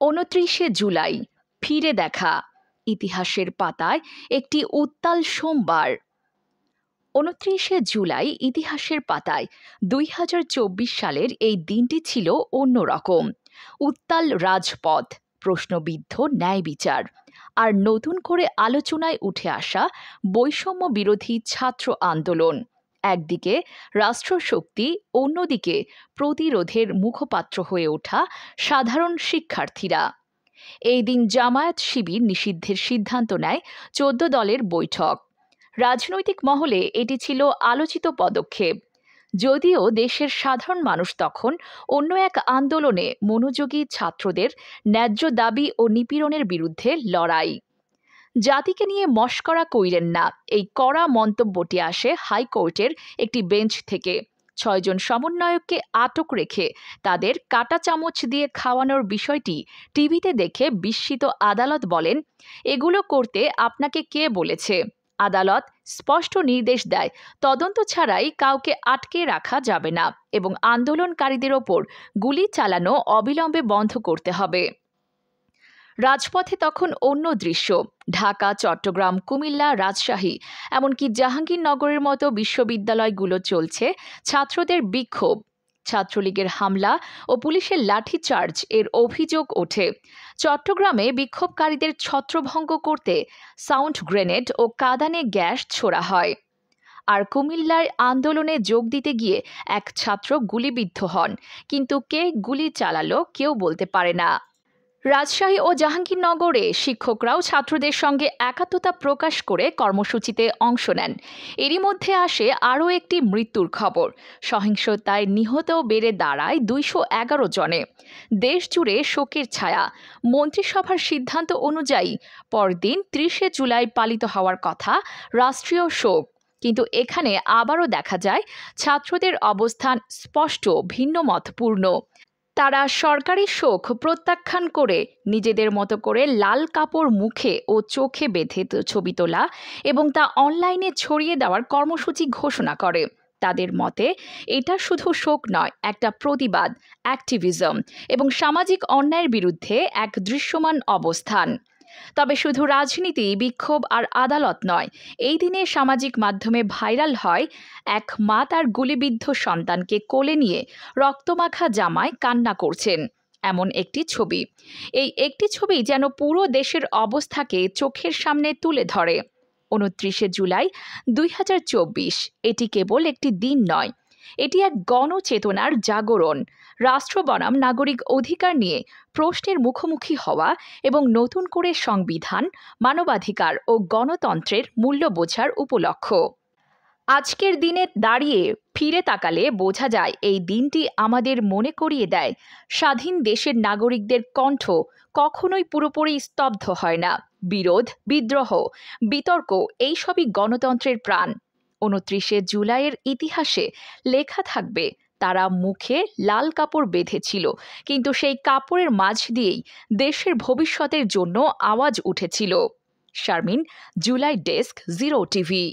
২৯শে জুলাই ফিরে দেখা ইতিহাসের পাতায় একটি উত্তাল সোমবার। ২৯শে জুলাই ইতিহাসের পাতায় ২০২৪ সালের এই দিনটি ছিল অন্যরকম। উত্তাল রাজপথ, প্রশ্নবিদ্ধ ন্যায় বিচার আর নতুন করে আলোচনায় উঠে আসা বৈষম্য বিরোধী ছাত্র আন্দোলন। একদিকে রাষ্ট্রশক্তি, অন্যদিকে প্রতিরোধের মুখপাত্র হয়ে ওঠা সাধারণ শিক্ষার্থীরা। এই দিন জামায়াত শিবির নিষিদ্ধের সিদ্ধান্ত নেয় ১৪ দলের বৈঠক। রাজনৈতিক মহলে এটি ছিল আলোচিত পদক্ষেপ, যদিও দেশের সাধারণ মানুষ তখন অন্য এক আন্দোলনে মনোযোগী, ছাত্রদের ন্যায্য দাবি ও নিপীড়নের বিরুদ্ধে লড়াই। জাতিকে নিয়ে মশকরা কইরেন না, এই কড়া মন্তব্যটি আসে হাইকোর্টের একটি বেঞ্চ থেকে। ৬ জন সমন্বয়ককে আটক রেখে তাদের কাঁটা চামচ দিয়ে খাওয়ানোর বিষয়টি টিভিতে দেখে বিস্মিত আদালত বলেন, এগুলো করতে আপনাকে কে বলেছে? আদালত স্পষ্ট নির্দেশ দেয়, তদন্ত ছাড়াই কাউকে আটকে রাখা যাবে না এবং আন্দোলনকারীদের ওপর গুলি চালানো অবিলম্বে বন্ধ করতে হবে। রাজপথে তখন অন্য দৃশ্য। ঢাকা, চট্টগ্রাম, কুমিল্লা, রাজশাহী, এমনকি জাহাঙ্গীরনগরের মতো বিশ্ববিদ্যালয়গুলো চলছে ছাত্রদের বিক্ষোভ। ছাত্রলীগের হামলা ও পুলিশের লাঠিচার্জ এর অভিযোগ ওঠে। চট্টগ্রামে বিক্ষোভকারীদের ছত্রভঙ্গ করতে সাউন্ড গ্রেনেড ও কাঁদানে গ্যাস ছোড়া হয়। আর কুমিল্লায় আন্দোলনে যোগ দিতে গিয়ে এক ছাত্র গুলিবিদ্ধ হন, কিন্তু কে গুলি চালালো কেউ বলতে পারে না। রাজশাহী ও জাহাঙ্গীরনগরে শিক্ষকরাও ছাত্রদের সঙ্গে একাত্মতা প্রকাশ করে কর্মসূচিতে অংশ নেন। এরই মধ্যে আসে আরও একটি মৃত্যুর খবর। সহিংসতায় নিহত বেড়ে দাঁড়ায় ২১১ জনে। দেশ জুড়ে শোকের ছায়া। মন্ত্রিসভার সিদ্ধান্ত অনুযায়ী পরদিন ৩০শে জুলাই পালিত হওয়ার কথা রাষ্ট্রীয় শোক, কিন্তু এখানে আবারও দেখা যায় ছাত্রদের অবস্থান স্পষ্ট ভিন্নমতপূর্ণ। তারা সরকারি শোক প্রত্যাখ্যান করে নিজেদের মতো করে লাল কাপড় মুখে ও চোখে বেঁধে ছবি তোলা এবং তা অনলাইনে ছড়িয়ে দেওয়ার কর্মসূচি ঘোষণা করে। তাদের মতে এটা শুধু শোক নয়, একটা প্রতিবাদ, অ্যাক্টিভিজম এবং সামাজিক অন্যায়ের বিরুদ্ধে এক দৃশ্যমান অবস্থান। তবে শুধু রাজনীতি, বিক্ষোভ আর আদালত নয়, এই দিনে সামাজিক মাধ্যমে ভাইরাল হয় এক মা তার গুলিবিদ্ধ সন্তানকে কোলে নিয়ে রক্তমাখা জামায় কান্না করছেন এমন একটি ছবি। এই একটি ছবি যেন পুরো দেশের অবস্থাকে চোখের সামনে তুলে ধরে। ২৯শে জুলাই ২০২৪ এটি কেবল একটি দিন নয়, এটি এক গণচেতনার জাগরণ। রাষ্ট্র বনাম নাগরিক অধিকার নিয়ে প্রশ্নের মুখোমুখি হওয়া এবং নতুন করে সংবিধান, মানবাধিকার ও গণতন্ত্রের মূল্য বোঝার উপলক্ষ। আজকের দিনে দাঁড়িয়ে ফিরে তাকালে বোঝা যায় এই দিনটি আমাদের মনে করিয়ে দেয়, স্বাধীন দেশের নাগরিকদের কণ্ঠ কখনোই পুরোপুরি স্তব্ধ হয় না। বিরোধ, বিদ্রোহ, বিতর্ক এইসবই গণতন্ত্রের প্রাণ। ২৯শে জুলাইয়ের ইতিহাসে লেখা থাকবে, তারা মুখে লাল কাপড় বেঁধেছিল, কিন্তু সেই কাপড়ের মাঝ দিয়েই দেশের ভবিষ্যতের জন্য আওয়াজ উঠেছিল। Sharmin, July desk, zero TV.